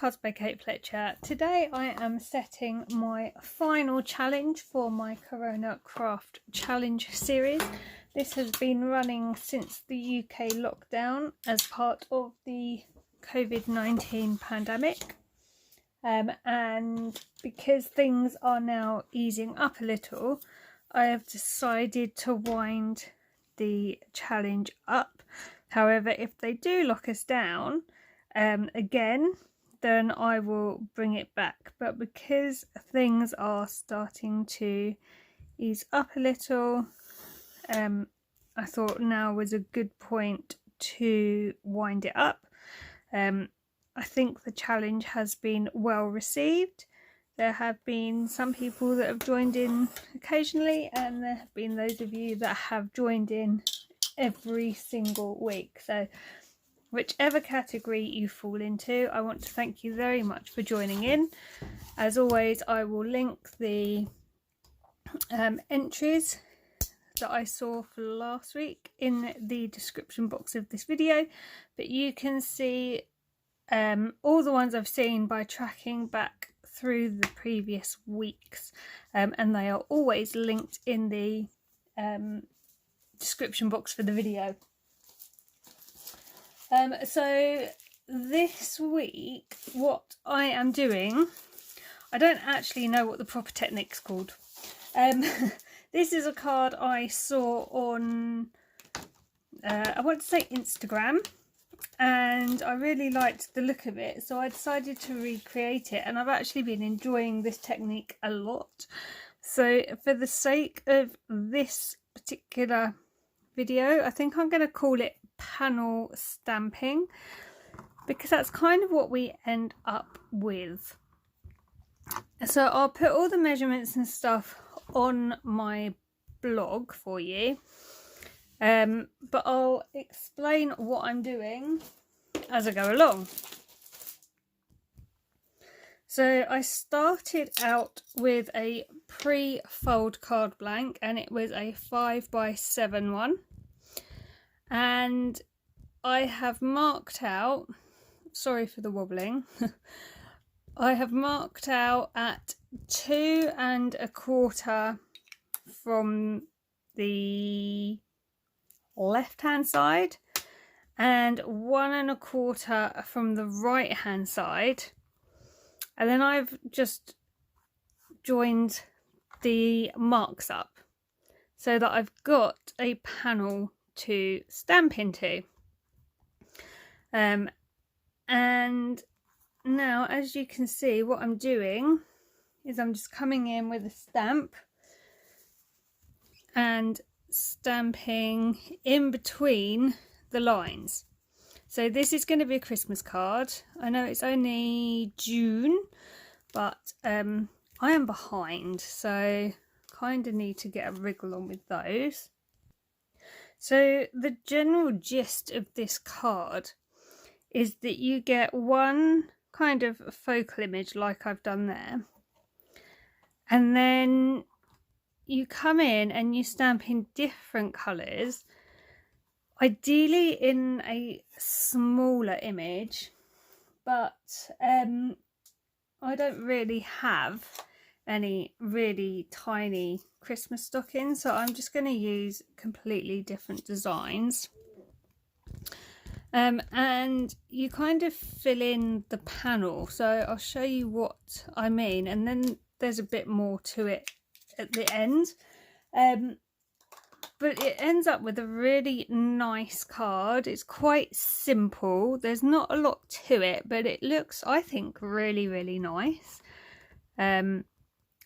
Cards by Kate Fletcher. Today I am setting my final challenge for my Carona Craft challenge series. This has been running since the UK lockdown as part of the COVID-19 pandemic. And because things are now easing up a little, I have decided to wind the challenge up. However, if they do lock us down again, then I will bring it back. But because things are starting to ease up a little, I thought now was a good point to wind it up. I think the challenge has been well received. There have been some people that have joined in occasionally, and there have been those of you that have joined in every single week. So whichever category you fall into, I want to thank you very much for joining in. As always, I will link the entries that I saw for last week in the description box of this video, but you can see all the ones I've seen by tracking back through the previous weeks, and they are always linked in the description box for the video. So this week what I am doing, I don't actually know what the proper technique's called. This is a card I saw on I want to say Instagram, and I really liked the look of it, so I decided to recreate it, and I've actually been enjoying this technique a lot. So for the sake of this particular video, I think I'm going to call it panel stamping, because that's kind of what we end up with. So I'll put all the measurements and stuff on my blog for you, but I'll explain what I'm doing as I go along. So I started out with a pre-fold card blank, and it was a 5x7 one, and I have marked out, sorry for the wobbling, I have marked out at 2 1/4 from the left hand side and 1 1/4 from the right hand side, and then I've just joined the marks up so that I've got a panel to stamp into. And now, as you can see, what I'm doing is I'm just coming in with a stamp and stamping in between the lines. So this is going to be a Christmas card. I know it's only June, but I am behind, so kind of need to get a wriggle on with those. So the general gist of this card is that you get one kind of focal image like I've done there, and then you come in and you stamp in different colours, ideally in a smaller image, but I don't really have any really tiny Christmas stockings, so I'm just going to use completely different designs. And you kind of fill in the panel, so I'll show you what I mean, and then there's a bit more to it at the end, but it ends up with a really nice card. It's quite simple, there's not a lot to it, but it looks, I think, really nice.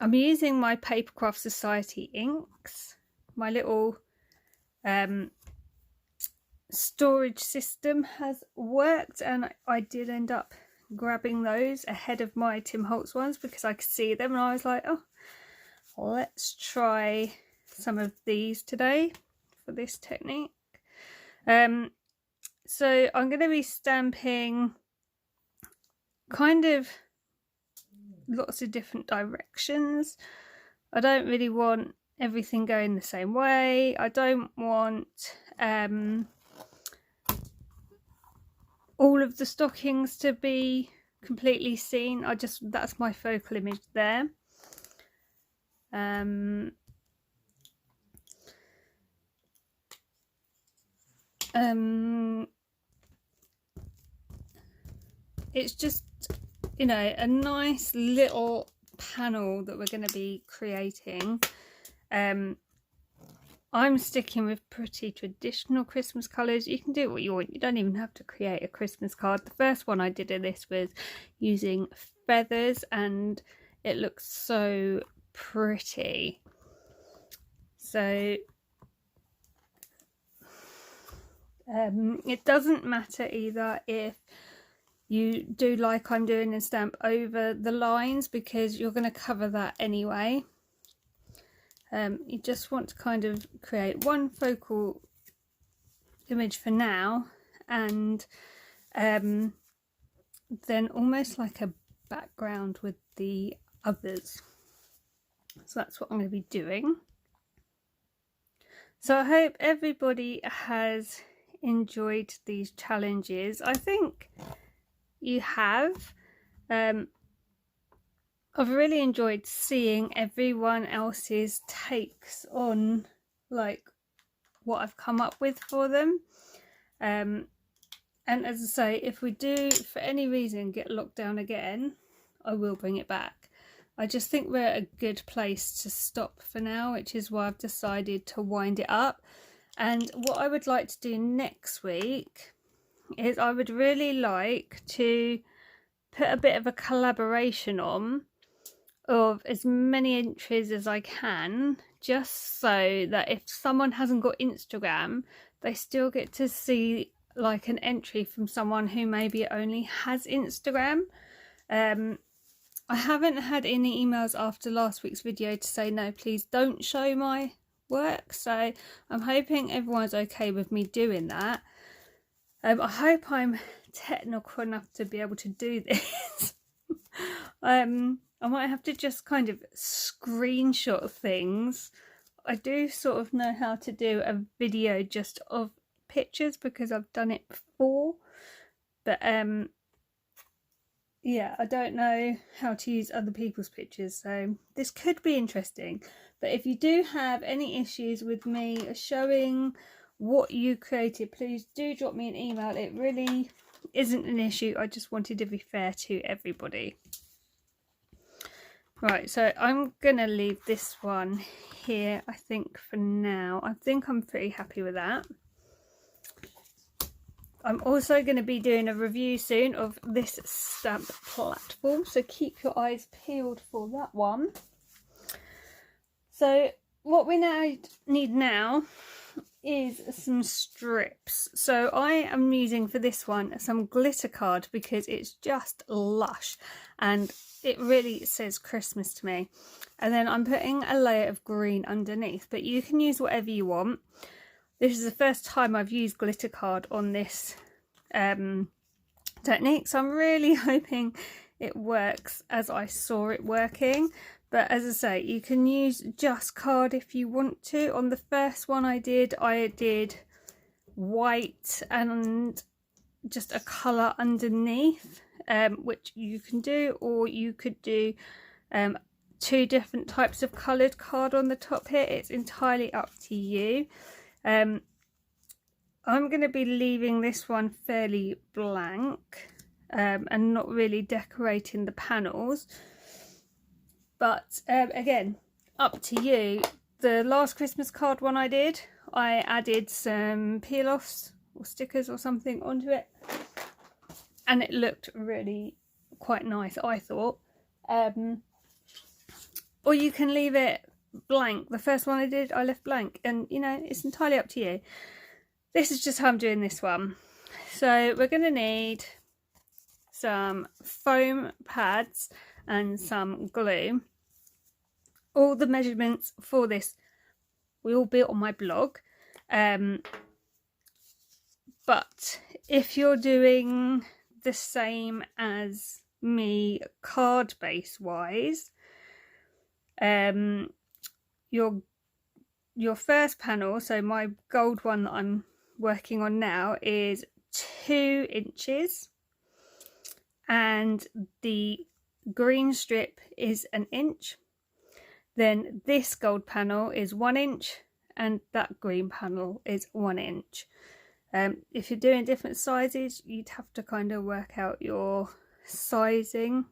I'm using my Papercraft Society inks. My little storage system has worked, and I did end up grabbing those ahead of my Tim Holtz ones because I could see them, and I was like, oh, let's try some of these today for this technique. So I'm going to be stamping kind of lots of different directions. I don't really want everything going the same way. I don't want all of the stockings to be completely seen. That's my focal image there. It's just, you know, a nice little panel that we're going to be creating. I'm sticking with pretty traditional Christmas colours. You can do what you want. You don't even have to create a Christmas card. The first one I did of this was using feathers, and it looks so pretty. So it doesn't matter either if you do like I'm doing and stamp over the lines, because you're going to cover that anyway. You just want to kind of create one focal image for now, and then almost like a background with the others. So that's what I'm going to be doing. So I hope everybody has enjoyed these challenges. I think you have. I've really enjoyed seeing everyone else's takes on like what I've come up with for them. And as I say, if we do for any reason get locked down again, I will bring it back. I just think we're at a good place to stop for now, which is why I've decided to wind it up. And what I would like to do next week is I would really like to put a bit of a collaboration on of as many entries as I can, just so that if someone hasn't got Instagram, they still get to see like an entry from someone who maybe only has Instagram. I haven't had any emails after last week's video to say no, please don't show my work, so I'm hoping everyone's okay with me doing that. I hope I'm technical enough to be able to do this. I might have to just kind of screenshot things. I do sort of know how to do a video just of pictures because I've done it before, but yeah, I don't know how to use other people's pictures, so this could be interesting. But if you do have any issues with me showing what you created, please do drop me an email. It really isn't an issue. I just wanted to be fair to everybody. Right, so I'm going to leave this one here, I think, for now. I think I'm pretty happy with that. I'm also going to be doing a review soon of this stamp platform, so keep your eyes peeled for that one. So what we now need now is some strips. So I am using for this one some glitter card because it's just lush and it really says Christmas to me. And then I'm putting a layer of green underneath, but you can use whatever you want. This is the first time I've used glitter card on this technique, so I'm really hoping it works as I saw it working. But as I say, you can use just card if you want to. On the first one I did white and just a colour underneath, which you can do, or you could do two different types of coloured card on the top here. It's entirely up to you. I'm going to be leaving this one fairly blank and not really decorating the panels. But again, up to you. The last Christmas card one I did, I added some peel-offs or stickers or something onto it. And it looked really quite nice, I thought. Or you can leave it blank. The first one I did, I left blank. And, you know, it's entirely up to you. This is just how I'm doing this one. So we're going to need some foam pads and some glue. All the measurements for this will be on my blog. But if you're doing the same as me card base wise, your first panel, so my gold one that I'm working on now, is 2 inches, and the green strip is 1 inch, then this gold panel is 1 inch and that green panel is 1 inch. If you're doing different sizes, you'd have to kind of work out your sizing,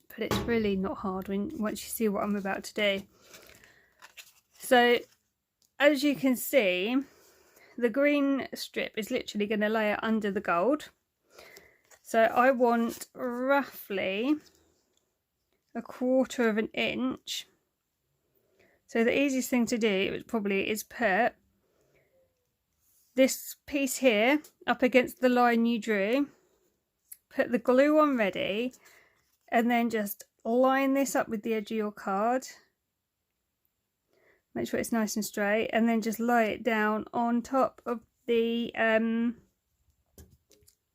but it's really not hard once you see what I'm about to do. So as you can see, the green strip is literally going to lay it under the gold. So I want roughly 1/4 of an inch. So the easiest thing to do probably is put this piece here up against the line you drew, put the glue on ready, and then just line this up with the edge of your card. Make sure it's nice and straight, and then just lay it down on top of the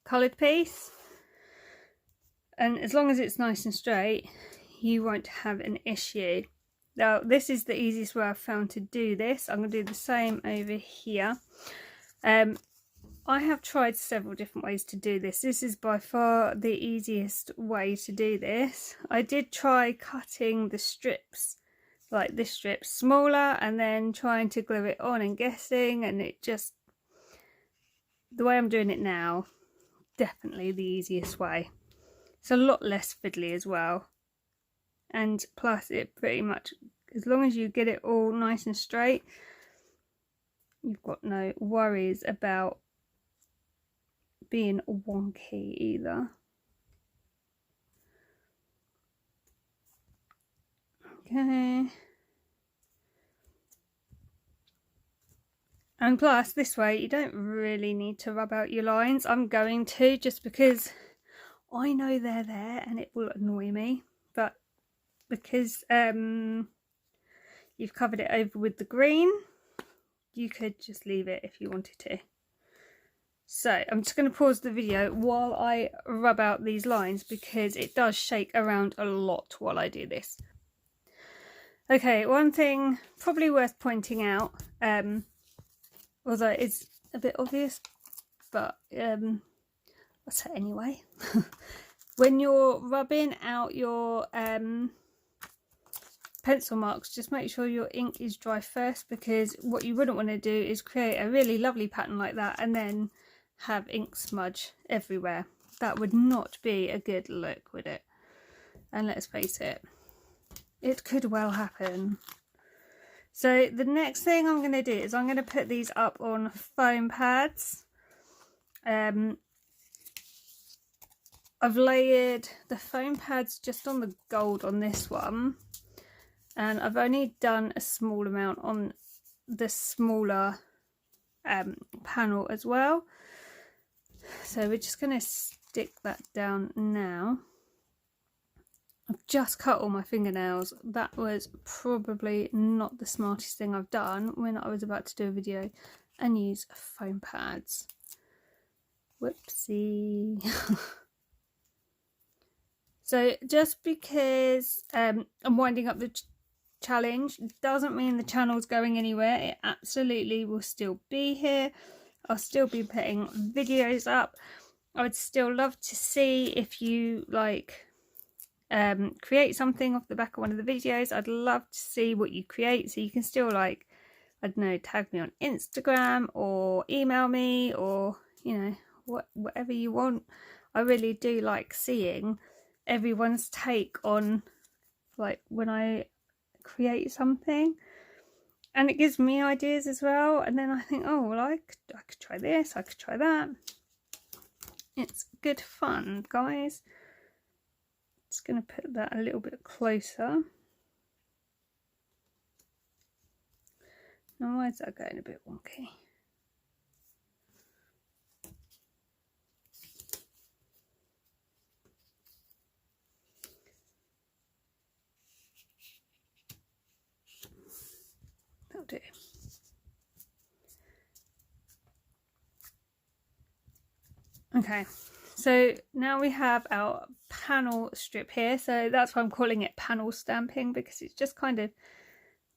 coloured piece. And as long as it's nice and straight, you won't have an issue. Now, this is the easiest way I've found to do this. I'm going to do the same over here. I have tried several different ways to do this. This is by far the easiest way to do this. I did try cutting the strips, like this strip, smaller, and then trying to glue it on and guessing, and it just, the way I'm doing it now, definitely the easiest way. It's a lot less fiddly as well, and plus it pretty much, as long as you get it all nice and straight, you've got no worries about being wonky either. Okay. And plus, this way you don't really need to rub out your lines. I'm going to, just because I know they're there and it will annoy me, but because you've covered it over with the green, you could just leave it if you wanted to. So I'm just going to pause the video while I rub out these lines, because it does shake around a lot while I do this. Okay, one thing probably worth pointing out, although it's a bit obvious, but I'll say it anyway. When you're rubbing out your pencil marks, just make sure your ink is dry first, because what you wouldn't want to do is create a really lovely pattern like that and then have ink smudge everywhere. That would not be a good look, would it? And let's face it, it could well happen. So the next thing I'm going to do is I'm going to put these up on foam pads. I've layered the foam pads just on the gold on this one, and I've only done a small amount on the smaller panel as well. So we're just going to stick that down now. I've just cut all my fingernails. That was probably not the smartest thing I've done when I was about to do a video and use foam pads. Whoopsie. So just because I'm winding up the challenge doesn't mean the channel's going anywhere. It absolutely will still be here. I'll still be putting videos up. I would still love to see if you like create something off the back of one of the videos. I'd love to see what you create, so you can still, like, I don't know, tag me on Instagram or email me, or, you know, whatever you want. I really do like seeing everyone's take on, like, when I create something, and it gives me ideas as well. And then I think, oh well, I could try this, I could try that. It's good fun, guys. Just going to put that a little bit closer. Now, why is that going a bit wonky? That'll do. Okay, so now we have our panel strip here. So that's why I'm calling it panel stamping, because it just kind of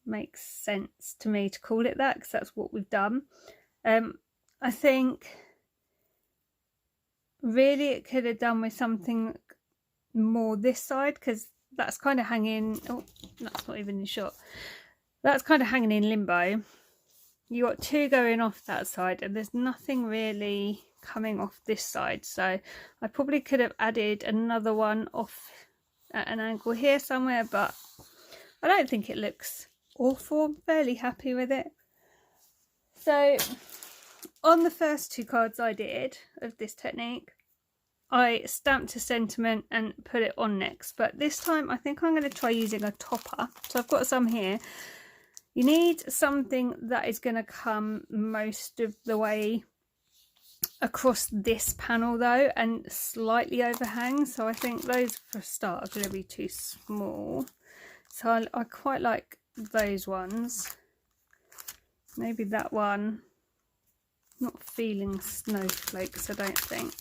makes sense to me to call it that, because that's what we've done. I think really it could have done with something more this side, because that's kind of hanging. Oh, that's not even in shot. That's kind of hanging in limbo. You got two going off that side, and there's nothing really coming off this side. So I probably could have added another one off at an angle here somewhere, but I don't think it looks awful. I'm fairly happy with it. So on the first two cards I did of this technique, I stamped a sentiment and put it on next, but this time I think I'm going to try using a topper. So I've got some here. You need something that is going to come most of the way across this panel though, and slightly overhang. So I think those for a start are going to be too small. So I quite like those ones. Maybe that one. Not feeling snowflakes, I don't think.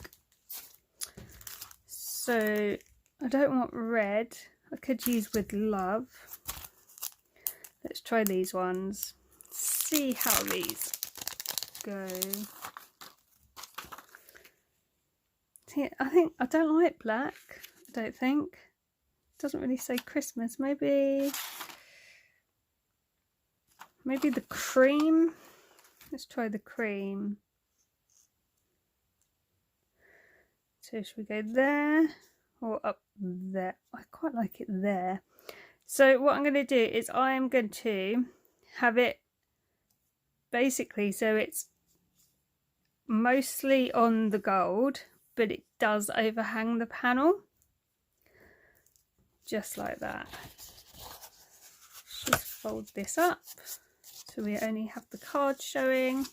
So I don't want red. I could use with love. Let's try these ones. See how these go. See, I don't like black. I don't think. It doesn't really say Christmas. Maybe the cream. Let's try the cream. So should we go there or up there? I quite like it there. So what I'm going to do is I am going to have it basically so it's mostly on the gold, but it does overhang the panel. Just like that. Just fold this up so we only have the card showing.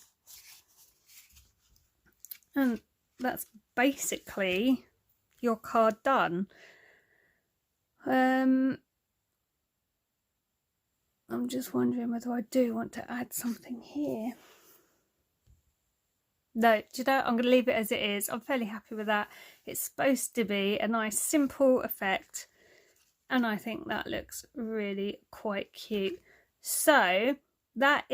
And that's basically your card done. I'm just wondering whether I do want to add something here. No, do you know, I'm going to leave it as it is. I'm fairly happy with that. It's supposed to be a nice simple effect, and I think that looks really quite cute. So that's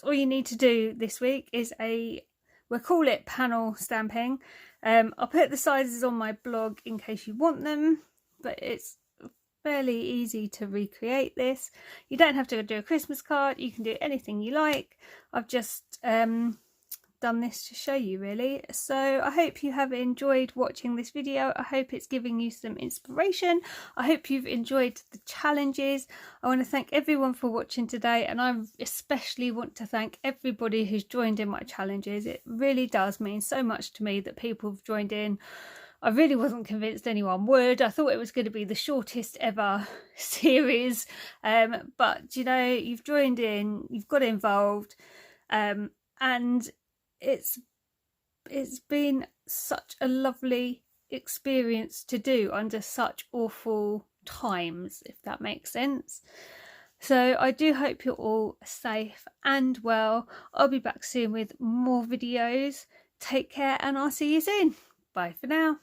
all you need to do this week is we'll call it panel stamping. I'll put the sizes on my blog in case you want them, but it's fairly easy to recreate this. You don't have to do a Christmas card, you can do anything you like. I've just done this to show you really. So I hope you have enjoyed watching this video. I hope it's giving you some inspiration. I hope you've enjoyed the challenges. I want to thank everyone for watching today, and I especially want to thank everybody who's joined in my challenges. It really does mean so much to me that people have joined in. I really wasn't convinced anyone would. I thought it was going to be the shortest ever series, but you know, you've joined in, you've got involved, and it's been such a lovely experience to do under such awful times, if that makes sense. So I do hope you're all safe and well. I'll be back soon with more videos. Take care, and I'll see you soon. Bye for now.